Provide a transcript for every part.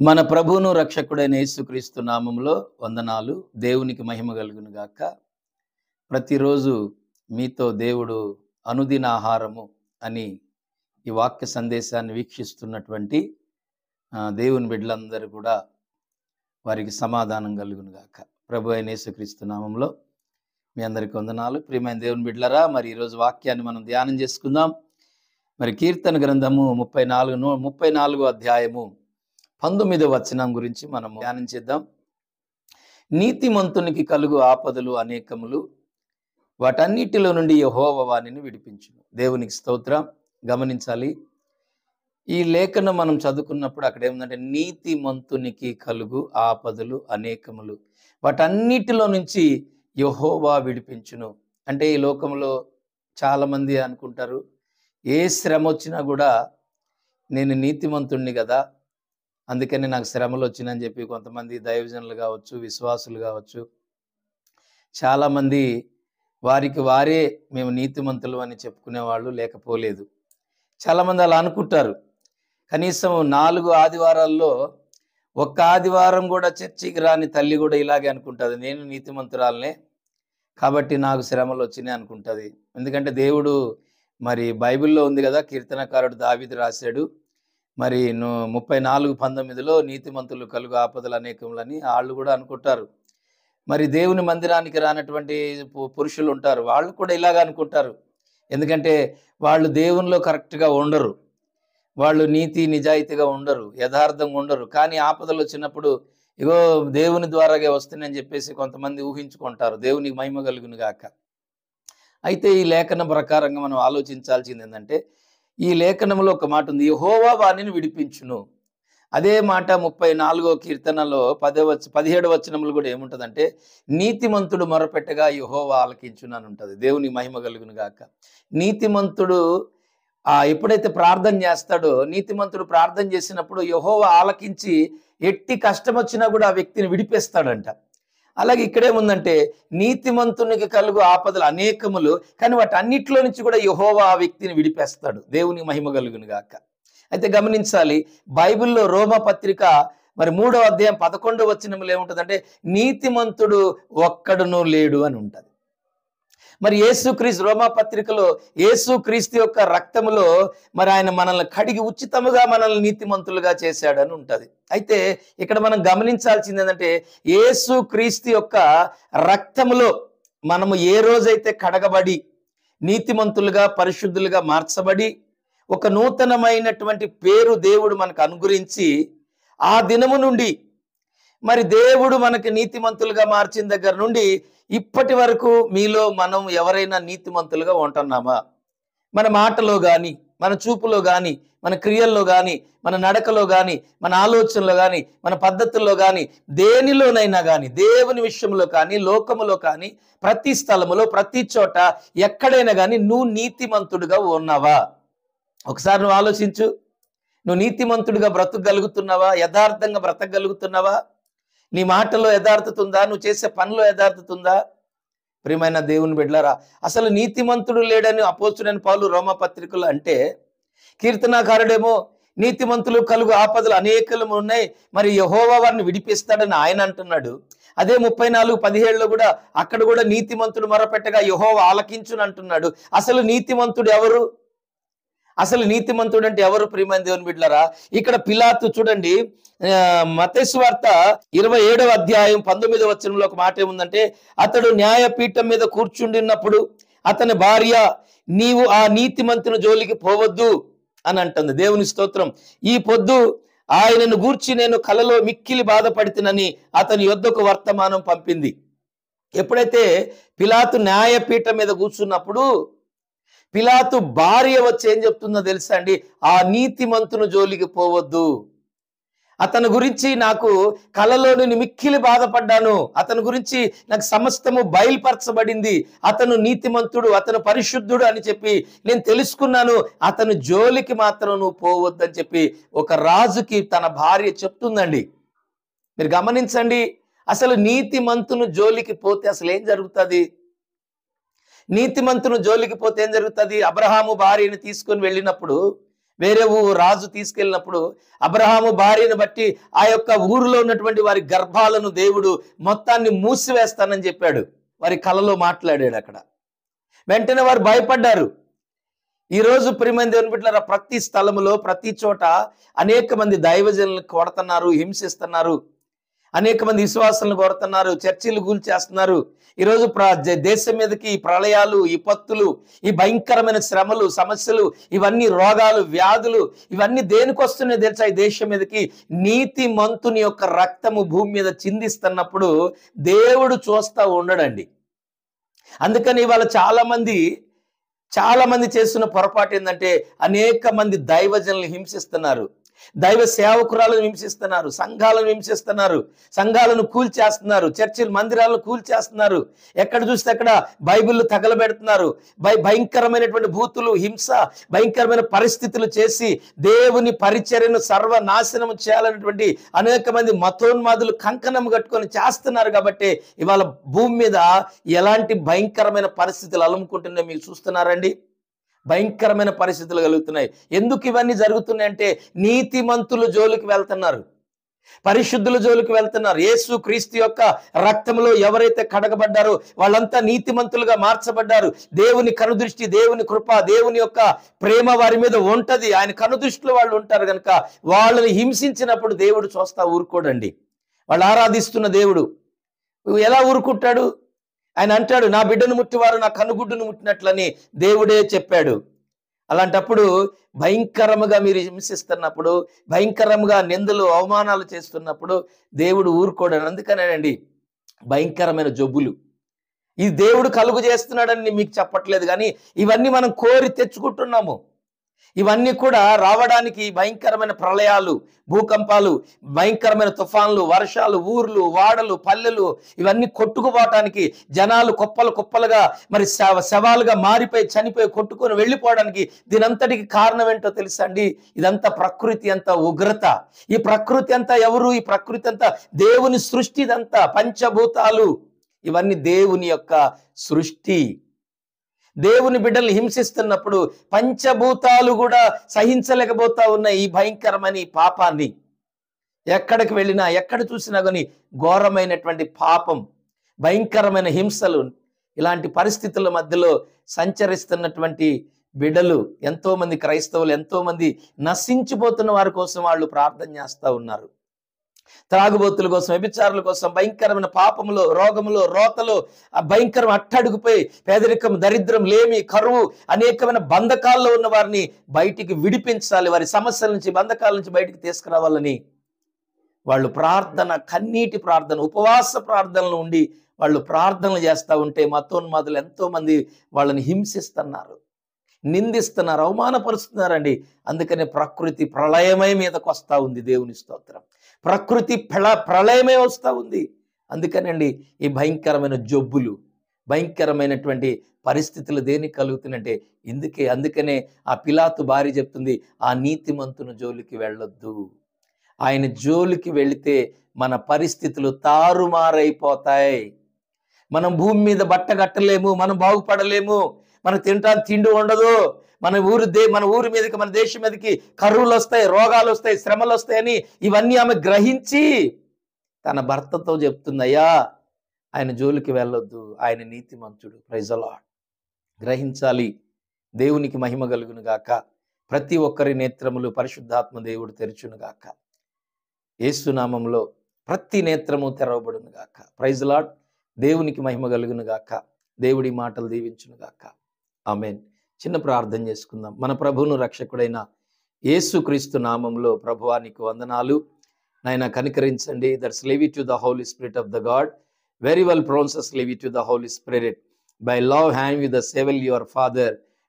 మన ప్రభువును రక్షకుడైన యేసుక్రీస్తు నామములో వందనాలు. దేవునికి మహిమ కలుగును గాక. ప్రతిరోజు మీతో దేవుడు అనుదిన ఆహారము అని ఈ వాక్య సందేశాన్ని వీక్షిస్తున్నటువంటి దేవుని బిడ్డలందరూ కూడా వారికి సమాధానం కలుగును గాక. ప్రభు అయిన యేసుక్రీస్తు నామములో మీ అందరికీ వందనాలు. ప్రియమైన దేవుని బిడ్డలారా, మరి ఈరోజు వాక్యాన్ని మనం ధ్యానం చేసుకుందాం. మరి కీర్తన గ్రంథము 34వ అధ్యాయము 19వ వచనం గురించి మనం ధ్యానం చేద్దాం. నీతిమంతునికి కలుగు ఆపదలు అనేకములు, వాటన్నిటిలో నుండి యెహోవా వానిని విడిపించును. దేవునికి స్తోత్రం. గమనించాలి, ఈ లేఖనం మనం చదువుకున్నప్పుడు అక్కడ ఏముందంటే నీతిమంతునికి కలుగు ఆపదలు అనేకములు, వాటన్నిటిలో నుంచి యెహోవా విడిపించును. అంటే ఈ లోకంలో చాలామంది అనుకుంటారు, ఏ శ్రమ వచ్చినా కూడా నేను నీతిమంతుణ్ణి కదా, అందుకని నాకు శ్రమలు వచ్చినని చెప్పి కొంతమంది దైవజనులు కావచ్చు, విశ్వాసులు కావచ్చు, చాలామంది వారికి వారే మేము నీతిమంతులు అని చెప్పుకునే వాళ్ళు లేకపోలేదు. చాలామంది అలా అనుకుంటారు. కనీసం 4 ఆదివారాల్లో ఒక్క ఆదివారం కూడా చర్చికి రాని తల్లి కూడా ఇలాగే అనుకుంటుంది, నేను నీతిమంతురాలనే కాబట్టి నాకు శ్రమలు వచ్చినాయి అనుకుంటుంది. ఎందుకంటే దేవుడు మరి బైబిల్లో ఉంది కదా, కీర్తనకారుడు దావీదు రాశాడు, మరి 34:19లో నీతిమంతులు కలుగు ఆపదలు అనేకములని వాళ్ళు కూడా అనుకుంటారు. మరి దేవుని మందిరానికి రానటువంటి పురుషులు ఉంటారు, వాళ్ళు కూడా ఇలాగ అనుకుంటారు. ఎందుకంటే వాళ్ళు దేవునిలో కరెక్ట్గా ఉండరు, వాళ్ళు నీతి నిజాయితీగా ఉండరు, యథార్థంగా ఉండరు. కానీ ఆపదలు వచ్చినప్పుడు ఇగో దేవుని ద్వారాగా వస్తున్నాయని చెప్పేసి కొంతమంది ఊహించుకుంటారు. దేవునికి మహిమ కలుగును గాక. అయితే ఈ లేఖనం ప్రకారంగా మనం ఆలోచించాల్సింది ఏంటంటే, ఈ లేఖనంలో ఒక మాట ఉంది, యెహోవా వానిని విడిపించును. అదే మాట 34వ కీర్తనలో 17వ వచనములు కూడా ఏముంటుందంటే, నీతిమంతుడు మొరపెట్టగా యెహోవా ఆలకించును అని ఉంటుంది. దేవునికి మహిమ కలుగును గాక. నీతిమంతుడు ఎప్పుడైతే ప్రార్థన చేస్తాడో, నీతిమంతుడు ప్రార్థన చేసినప్పుడు యెహోవా ఆలకించి ఎట్టి కష్టం వచ్చినా కూడా ఆ వ్యక్తిని విడిపేస్తాడంట. అలాగే ఇక్కడేముందంటే, నీతిమంతునికి కలుగు ఆపదలు అనేకములు, కానీ వాటి అన్నిట్లో నుంచి కూడా యెహోవా ఆ వ్యక్తిని విడిపేస్తాడు. దేవునికి మహిమ కలుగును గాక. అయితే గమనించాలి, బైబిల్లో రోమా పత్రిక మరి 3వ అధ్యాయం 11వ వచనంలో ఏముంటుందంటే, నీతిమంతుడు ఒక్కడునూ లేడు అని ఉంటుంది. మరి యేసుక్రీస్తు రోమా పత్రికలో యేసుక్రీస్తు యొక్క రక్తములో మరి ఆయన మనల్ని కడిగి ఉచితముగా మనల్ని నీతిమంతులుగా చేశాడని ఉంటుంది. అయితే ఇక్కడ మనం గమనించాల్సింది ఏంటంటే, యేసుక్రీస్తు యొక్క రక్తములో మనము ఏ రోజైతే కడగబడి నీతిమంతులుగా పరిశుద్ధులుగా మార్చబడి ఒక నూతనమైనటువంటి పేరు దేవుడు మనకు అనుగ్రహించి, ఆ దినము నుండి మరి దేవుడు మనకి నీతిమంతులుగా మార్చిన దగ్గర నుండి ఇప్పటి వరకు మీలో మనం ఎవరైనా నీతిమంతులుగా ఉంటున్నామా? మన మాటలో కానీ, మన చూపులో కానీ, మన క్రియల్లో కానీ, మన నడకలో కానీ, మన ఆలోచనలో కానీ, మన పద్ధతుల్లో కానీ, దేనిలోనైనా కానీ, దేవుని విషయంలో కానీ, లోకములో కానీ, ప్రతి స్థలములో ప్రతి చోట ఎక్కడైనా కానీ నువ్వు నీతిమంతుడిగా ఉన్నావా? ఒకసారి నువ్వు ఆలోచించు. నువ్వు నీతిమంతుడిగా బ్రతకగలుగుతున్నావా? యథార్థంగా బ్రతకగలుగుతున్నావా? నీ మాటలో యథార్థత ఉందా? నువ్వు చేసే పనిలో యథార్థత ఉందా? ప్రియమైన దేవుని బిడ్డలారా, అసలు నీతిమంతుడు లేడని అపోస్తుడైన పౌలు రోమా పత్రికలు అంటే, కీర్తనాకారుడేమో నీతిమంతులు కలుగు ఆపదలు అనేకలు ఉన్నాయి, మరి యెహోవా వారిని విడిపిస్తాడని ఆయన అంటున్నాడు. అదే 34:17లో కూడా అక్కడ కూడా నీతిమంతుడు మొరపెట్టగా యెహోవా ఆలకించును అంటున్నాడు. అసలు నీతిమంతుడు ఎవరు? అసలు నీతిమంతుడు అంటే ఎవరు? ప్రియమైన దేవుని బిడ్డలారా, ఇక్కడ పిలాతు చూడండి, మత్తయి సువార్త 27వ అధ్యాయం 19వ వచనంలో ఒక మాట ఏముందంటే, అతడు న్యాయపీఠం మీద కూర్చుండినప్పుడు అతని భార్య, నీవు ఆ నీతిమంతుని జోలికి పోవద్దు అని అంటుంది. దేవుని స్తోత్రం. ఈ పొద్దు ఆయనను గూర్చి నేను కలలో మిక్కిలి బాధపడుతునని అతని యొద్దకు వర్తమానం పంపింది. ఎప్పుడైతే పిలాతు న్యాయపీఠం మీద కూర్చున్నప్పుడు పిలాతు భార్య వచ్చి ఏం చెప్తుందో తెలుసా అండి? ఆ నీతిమంతుని జోలికి పోవద్దు, అతని గురించి నాకు కలలో నేను మిక్కిలి బాధపడ్డాను, అతని గురించి నాకు సమస్తము బయలుపరచబడింది, అతను నీతిమంతుడు, అతను పరిశుద్ధుడు అని చెప్పి నేను తెలుసుకున్నాను, అతను జోలికి మాత్రం నువ్వు పోవద్దని చెప్పి ఒక రాజుకి తన భార్య చెప్తుందండి. మీరు గమనించండి, అసలు నీతిమంతుని జోలికి పోతే అసలు ఏం జరుగుతుంది? నీతిమంతుని జోలికి పోతే ఏం జరుగుతుంది? అబ్రహాము భార్యని తీసుకొని వెళ్ళినప్పుడు వేరే రాజు తీసుకెళ్ళినప్పుడు అబ్రహాము భార్యను బట్టి ఆ యొక్క ఊరిలో ఉన్నటువంటి వారి గర్భాలను దేవుడు మొత్తాన్ని మూసివేస్తానని చెప్పాడు. వారి కలలో మాట్లాడాడు. అక్కడ వెంటనే వారు భయపడ్డారు. ఈరోజు ప్రియమైన దేవుని బిడ్డలారా, ప్రతి స్థలములో ప్రతి చోట అనేక మంది దైవజనులను కొడుతున్నారు, హింసిస్తున్నారు. అనేక మంది విశ్వాసాలను కొడుతున్నారు, చర్చిలు కూల్చేస్తున్నారు. ఈరోజు దేశం మీదకి ఈ ప్రళయాలు, ఈ పత్తులు, ఈ భయంకరమైన శ్రమలు, సమస్యలు, ఇవన్నీ రోగాలు, వ్యాధులు, ఇవన్నీ దేనికి వస్తున్నాయి తెలుసా? ఈ దేశం మీదకి నీతి మంతుని యొక్క రక్తము భూమి మీద చిందిస్తున్నప్పుడు దేవుడు చూస్తా ఉండడండి. అందుకని ఇవాళ చాలా మంది చేస్తున్న పొరపాటు ఏంటంటే అనేక మంది దైవజనులను హింసిస్తున్నారు, దైవ సేవకురాలను హింసిస్తున్నారు, సంఘాలను హింసిస్తున్నారు, సంఘాలను కూల్చేస్తున్నారు, చర్చిలు మందిరాలను కూల్చేస్తున్నారు. ఎక్కడ చూస్తే అక్కడ బైబిళ్ళు తగలబెడుతున్నారు. భయంకరమైనటువంటి భూతులు, హింస, భయంకరమైన పరిస్థితులు చేసి దేవుని పరిచర్యను సర్వనాశనం చేయాలనేటువంటి అనేక మంది మతోన్మాదులు కంకణం కట్టుకొని చేస్తున్నారు. కాబట్టి ఇవాళ భూమి మీద ఎలాంటి భయంకరమైన పరిస్థితులు అలుముకుంటున్నాయో మీకు చూస్తున్నారండి. భయంకరమైన పరిస్థితులు కలుగుతున్నాయి. ఎందుకు ఇవన్నీ జరుగుతున్నాయి అంటే నీతిమంతుల జోలికి వెళ్తున్నారు, పరిశుద్ధుల జోలికి వెళ్తున్నారు. యేసు క్రీస్తు యొక్క రక్తంలో ఎవరైతే కడగబడ్డారో వాళ్ళంతా నీతిమంతులుగా మార్చబడ్డారు. దేవుని కనుదృష్టి, దేవుని కృప, దేవుని యొక్క ప్రేమ వారి మీద ఉంటది. ఆయన కనుదృష్టిలో వాళ్ళు ఉంటారు కనుక వాళ్ళని హింసించినప్పుడు దేవుడు చూస్తా ఊరుకోడండి. వాళ్ళు ఆరాధిస్తున్న దేవుడు ఎలా ఊరుకుంటాడు? ఆయన అంటాడు, నా బిడ్డను ముట్టివారు నా కనుగుడ్డును ముట్టినట్లని దేవుడే చెప్పాడు. అలాంటప్పుడు భయంకరముగా మీరు హింసిస్తున్నప్పుడు, భయంకరంగా నిందలు అవమానాలు చేస్తున్నప్పుడు దేవుడు ఊరుకోడని. అందుకనేనండి భయంకరమైన జబ్బులు ఈ దేవుడు కలుగు చేస్తున్నాడని మీకు చెప్పట్లేదు, కానీ ఇవన్నీ మనం కోరి తెచ్చుకుంటున్నాము. ఇవన్నీ కూడా రావడానికి భయంకరమైన ప్రళయాలు, భూకంపాలు, భయంకరమైన తుఫాన్లు, వర్షాలు, ఊర్లు, వాడలు, పల్లెలు ఇవన్నీ కొట్టుకుపోవటానికి, జనాలు కుప్పలుగా మరి శవాలుగా మారిపోయి చనిపోయి కొట్టుకొని వెళ్ళిపోవడానికి దీనంతటికి కారణం ఏంటో తెలుసా అండి? ఇదంతా ప్రకృతి అంత ఉగ్రత. ఈ ప్రకృతి అంతా ఎవరు? ఈ ప్రకృతి అంతా దేవుని సృష్టి. ఇదంతా పంచభూతాలు, ఇవన్నీ దేవుని యొక్క సృష్టి. దేవుని బిడ్డలు హింసిస్తున్నప్పుడు పంచభూతాలు కూడా సహించలేకపోతా ఉన్న ఈ భయంకరమైన ఈ పాపాన్ని, ఎక్కడికి వెళ్ళినా ఎక్కడ చూసినా కానీ ఘోరమైనటువంటి పాపం, భయంకరమైన హింసలు, ఇలాంటి పరిస్థితుల మధ్యలో సంచరిస్తున్నటువంటి బిడ్డలు ఎంతో మంది, క్రైస్తవులు ఎంతో మంది నశించిపోతున్న వారి కోసం వాళ్ళు ప్రార్థన చేస్తూ ఉన్నారు. త్రాగుబోతుల కోసం, వ్యభిచారుల కోసం, భయంకరమైన పాపములో, రోగములో, రోతలో, ఆ భయంకరం అట్టడుగుపోయి పేదరికం, దరిద్రం, లేమి, కరువు, అనేకమైన బంధకాల్లో ఉన్న వారిని బయటికి విడిపించాలి, వారి సమస్యల నుంచి, బంధకాల నుంచి బయటికి తీసుకురావాలని వాళ్ళు ప్రార్థన, కన్నీటి ప్రార్థన, ఉపవాస ప్రార్థనలు ఉండి వాళ్ళు ప్రార్థనలు చేస్తూ ఉంటే మతోన్మాదులు ఎంతో మంది వాళ్ళని హింసిస్తున్నారు, నిందిస్తున్నారు, అవమానపరుస్తున్నారండి. అందుకనే ప్రకృతి ప్రళయమై మీదకు వస్తూ ఉంది. దేవుని స్తోత్రం. ప్రకృతి ప్రళయమే వస్తూ ఉంది. అందుకనండి ఈ భయంకరమైన జబ్బులు, భయంకరమైనటువంటి పరిస్థితులు దేనికి కలుగుతున్నాయంటే అందుకనే ఆ పిలాతు భార్య చెప్తుంది, ఆ నీతిమంతుని జోలికి వెళ్ళొద్దు. ఆయన జోలికి వెళితే మన పరిస్థితులు తారుమారైపోతాయి. మనం భూమి మీద బట్ట కట్టలేము, మనం బాగుపడలేము, మనం తినడానికి తిండి ఉండదు, మన ఊరి మీదకి, మన దేశం మీదకి కరువులు వస్తాయి, రోగాలు వస్తాయి, శ్రమలు వస్తాయని ఇవన్నీ ఆమె గ్రహించి తన భర్తతో చెప్తుందయ్యా ఆయన జోలికి వెళ్ళొద్దు, ఆయన నీతిమంతుడు. Praise the Lord. గ్రహించాలి. దేవునికి మహిమ కలుగును గాక. ప్రతి ఒక్కరి నేత్రములు పరిశుద్ధాత్మ దేవుడు తెరుచును గాక. యేసు నామములో ప్రతి నేత్రము తెరవబడును గాక. Praise the Lord. దేవునికి మహిమ కలుగును గాక. దేవుడి మాటలు దీవించును గాక. ఆమేన్. చిన్న ప్రార్థన చేసుకుందాం. మన ప్రభువును రక్షకుడైన యేసుక్రీస్తు నామములో ప్రభువా నీకు వందనాలు. నాయన కనికరించండి. That's leave it to the holy spirit of the god. Very well pronounces leave it to the Holy Spirit. By love hand with the Savior your Father,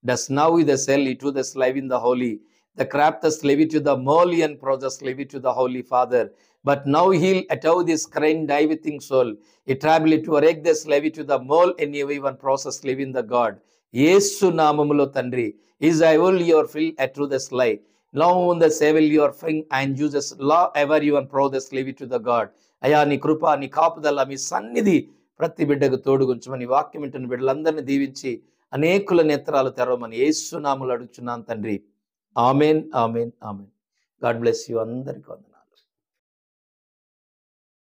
does now with the cell it to the slave in the holy. The craftus leave it to the moly and process leave it to the Holy Father. But now he'll attow this crane die within soul. It travel to erect the slave to the mole and even process live in the God. యేసు నామములో తండ్రి, is I will your fill at through the slave. Now on the Savior your finger and uses law ever you and process leave it to the God. అయా నీ కృప, నీ కాపుదల, మీ సన్నిధి ప్రతి బిడ్డకు తోడుగుంచమని, వాక్యం వింటున్న బిడ్డలందరినీ దీవించి అనేకుల నేత్రాలు తెరవమని యేసు నామములో అడుగుచున్నాను తండ్రి. Amen, amen, amen. God bless you అందరికీ.